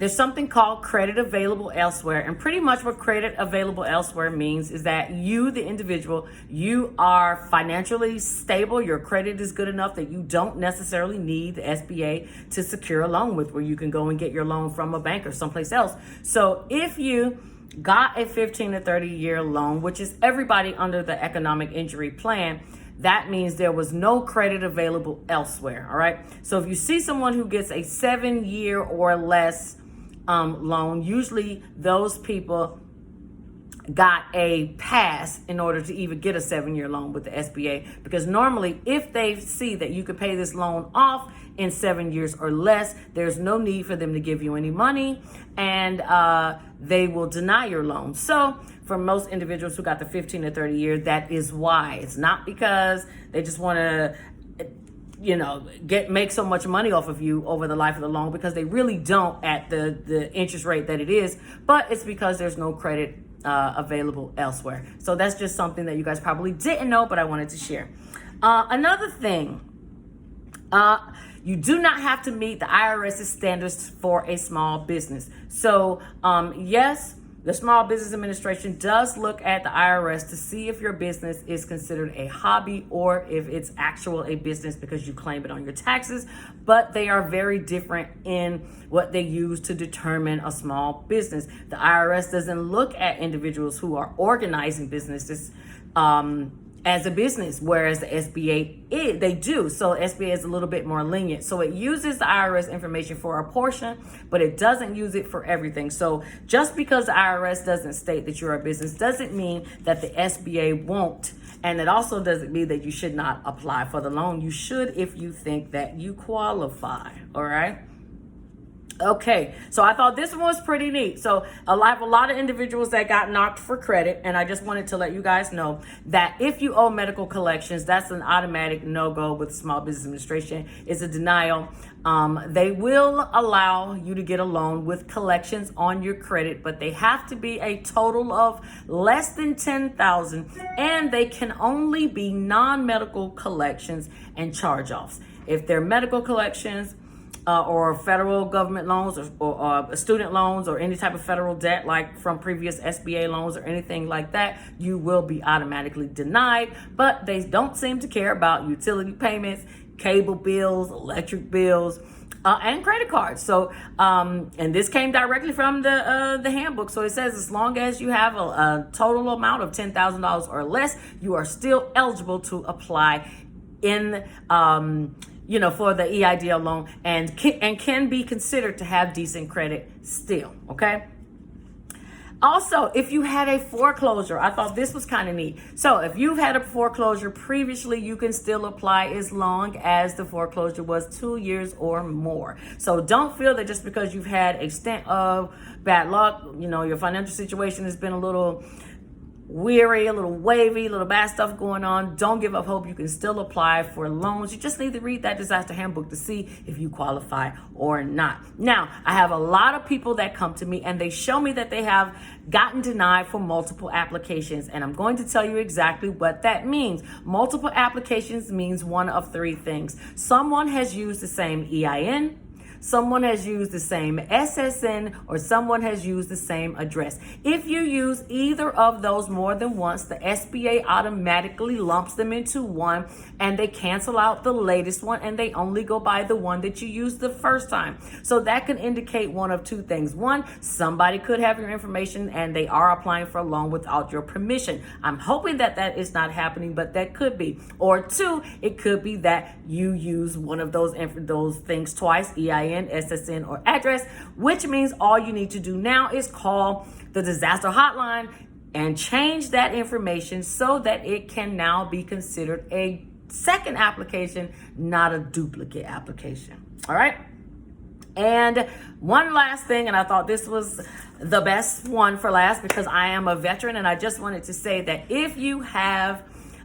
there's something called credit available elsewhere. And pretty much what credit available elsewhere means is that you, the individual, you are financially stable. Your credit is good enough that you don't necessarily need the SBA to secure a loan with, where you can go and get your loan from a bank or someplace else. So if you got a 15 to 30 year loan, which is everybody under the economic injury plan, that means there was no credit available elsewhere. All right. So if you see someone who gets a 7-year or less loan, usually those people got a pass in order to even get a 7-year loan with the SBA, because normally if they see that you could pay this loan off in 7 years or less, there's no need for them to give you any money, and they will deny your loan. So for most individuals who got the 15 to 30 years, that is why. It's not because they just want to make so much money off of you over the life of the loan, because they really don't at the interest rate that it is, but it's because there's no credit available elsewhere. So that's just something that you guys probably didn't know, but I wanted to share. Another thing, you do not have to meet the IRS's standards for a small business. So yes, the Small Business Administration does look at the IRS to see if your business is considered a hobby or if it's actual a business because you claim it on your taxes, but they are very different in what they use to determine a small business. The IRS doesn't look at individuals who are organizing businesses as a business, whereas the SBA, they do. So SBA is a little bit more lenient. So it uses the IRS information for a portion, but it doesn't use it for everything. So just because the IRS doesn't state that you're a business doesn't mean that the SBA won't. And it also doesn't mean that you should not apply for the loan. You should if you think that you qualify, all right? Okay, so I thought this one was pretty neat. So I have a lot of individuals that got knocked for credit, and I just wanted to let you guys know that if you owe medical collections, that's an automatic no-go with the Small Business Administration. It's a denial. They will allow you to get a loan with collections on your credit, but they have to be a total of less than $10,000, and they can only be non-medical collections and charge-offs. If they're medical collections, or federal government loans or student loans or any type of federal debt, like from previous SBA loans or anything like that, you will be automatically denied. But they don't seem to care about utility payments, cable bills, electric bills, and credit cards. So, and this came directly from the handbook. So it says as long as you have a total amount of $10,000 or less, you are still eligible to apply in for the EIDL loan, and can be considered to have decent credit still, okay? Also, if you had a foreclosure, I thought this was kind of neat. So if you've had a foreclosure previously, you can still apply as long as the foreclosure was 2 years or more. So don't feel that just because you've had a stint of bad luck, your financial situation has been a little weary, a little wavy, a little bad stuff going on, don't give up hope. You can still apply for loans. You just need to read that disaster handbook to see if you qualify or not. Now, I have a lot of people that come to me and they show me that they have gotten denied for multiple applications, and I'm going to tell you exactly what that means. Multiple applications means one of three things. Someone has used the same EIN, someone has used the same SSN, or someone has used the same address. If you use either of those more than once, the SBA automatically lumps them into one, and they cancel out the latest one, and they only go by the one that you used the first time. So that can indicate one of two things. One, somebody could have your information and they are applying for a loan without your permission. I'm hoping that that is not happening, but that could be. Or two, it could be that you use one of those things twice, EIN, SSN, or address, which means all you need to do now is call the disaster hotline and change that information so that it can now be considered a second application, not a duplicate application. All right. And one last thing, and I thought this was the best one for last because I am a veteran, and I just wanted to say that if you have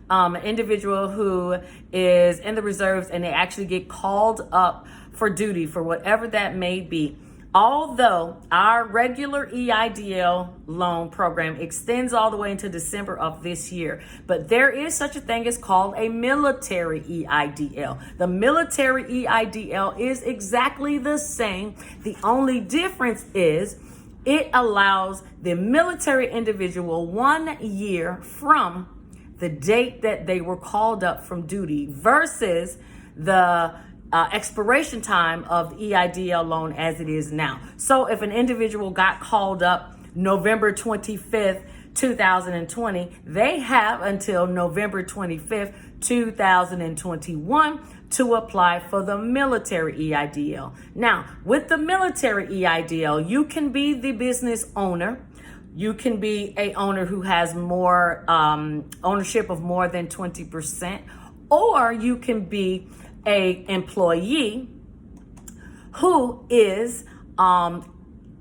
an individual who is in the reserves and they actually get called up for duty for whatever that may be, although our regular EIDL loan program extends all the way into December of this year, but there is such a thing as called a military EIDL. The military EIDL is exactly the same. The only difference is it allows the military individual 1 year from the date that they were called up from duty versus the expiration time of the EIDL loan as it is now. So if an individual got called up November 25th, 2020, they have until November 25th, 2021 to apply for the military EIDL. Now, with the military EIDL, you can be the business owner. You can be a owner who has more ownership of more than 20%, or you can be a employee who is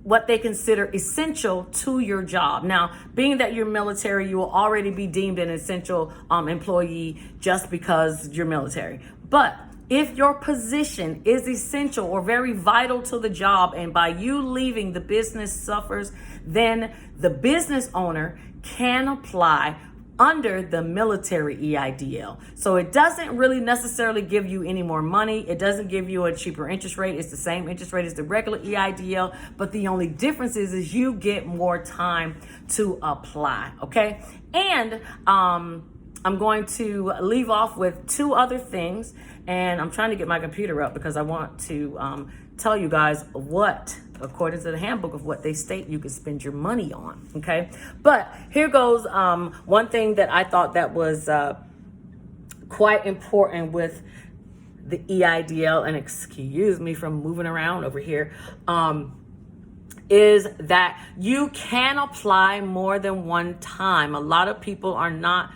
what they consider essential to your job. Now, being that you're military, you will already be deemed an essential employee just because you're military. But if your position is essential or very vital to the job, and by you leaving, the business suffers, then the business owner can apply under the military EIDL. So it doesn't really necessarily give you any more money. It doesn't give you a cheaper interest rate. It's the same interest rate as the regular EIDL, but the only difference is you get more time to apply, okay? And I'm going to leave off with two other things, and I'm trying to get my computer up because I want to tell you guys what, according to the handbook, of what they state you can spend your money on, okay? But here goes one thing that I thought that was quite important with the EIDL, and excuse me from moving around over here, is that you can apply more than one time. A lot of people are not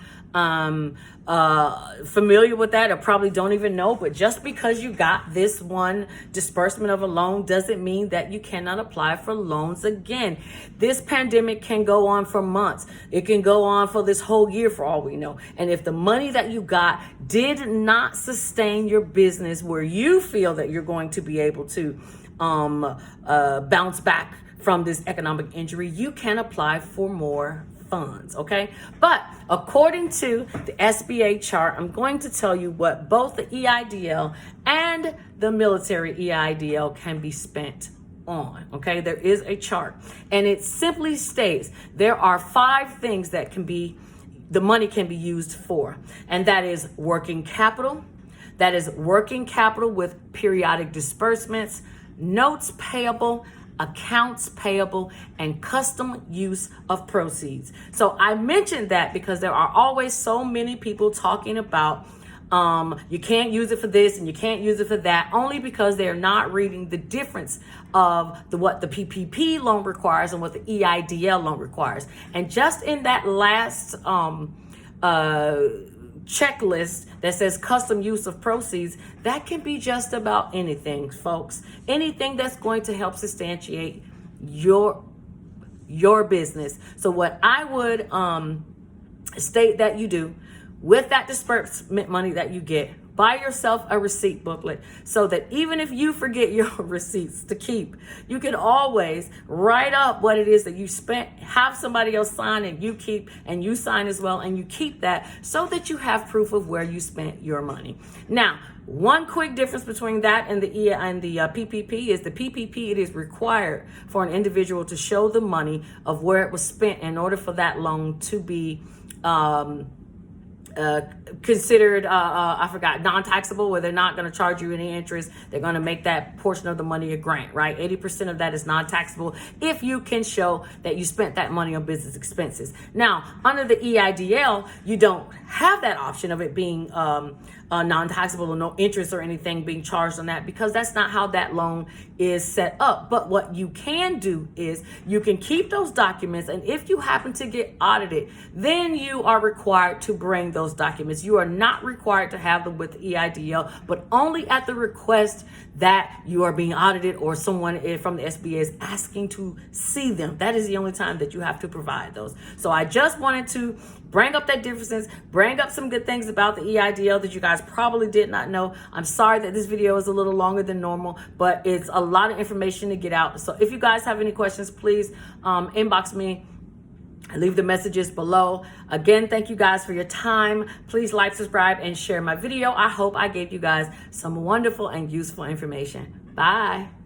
familiar with that, or probably don't even know, but just because you got this one disbursement of a loan doesn't mean that you cannot apply for loans again. This pandemic can go on for months. It can go on for this whole year for all we know. And if the money that you got did not sustain your business where you feel that you're going to be able to bounce back from this economic injury, you can apply for more funds, okay? But according to the SBA chart, I'm going to tell you what both the EIDL and the military EIDL can be spent on, okay? There is a chart, and it simply states there are 5 things that the money can be used for, and that is working capital. That is working capital with periodic disbursements, notes payable, accounts payable, and custom use of proceeds. So I mentioned that because there are always so many people talking about you can't use it for this and you can't use it for that, only because they're not reading the difference of what the PPP loan requires and what the EIDL loan requires. And just in that last checklist that says custom use of proceeds, that can be just about anything, folks. Anything that's going to help substantiate your business. So what I would state that you do with that disbursement money that you get, buy yourself a receipt booklet so that even if you forget your receipts to keep, you can always write up what it is that you spent, have somebody else sign, and you keep, and you sign as well, and you keep that so that you have proof of where you spent your money. Now, one quick difference between that and the PPP is the PPP, it is required for an individual to show the money of where it was spent in order for that loan to be considered non-taxable, where they're not going to charge you any interest. They're going to make that portion of the money a grant, right? 80% of that is non-taxable if you can show that you spent that money on business expenses. Now, under the EIDL, you don't have that option of it being non-taxable or no interest or anything being charged on that, because that's not how that loan is set up. But what you can do is you can keep those documents, and if you happen to get audited, then you are required to bring those documents. You are not required to have them with EIDL, but only at the request that you are being audited or someone from the SBA is asking to see them. That is the only time that you have to provide those. So I just wanted to bring up that differences, bring up some good things about the EIDL that you guys probably did not know. I'm sorry that this video is a little longer than normal, but it's a lot of information to get out. So if you guys have any questions, please inbox me. Leave the messages below. Again, thank you guys for your time. Please like, subscribe, and share my video. I hope I gave you guys some wonderful and useful information. Bye.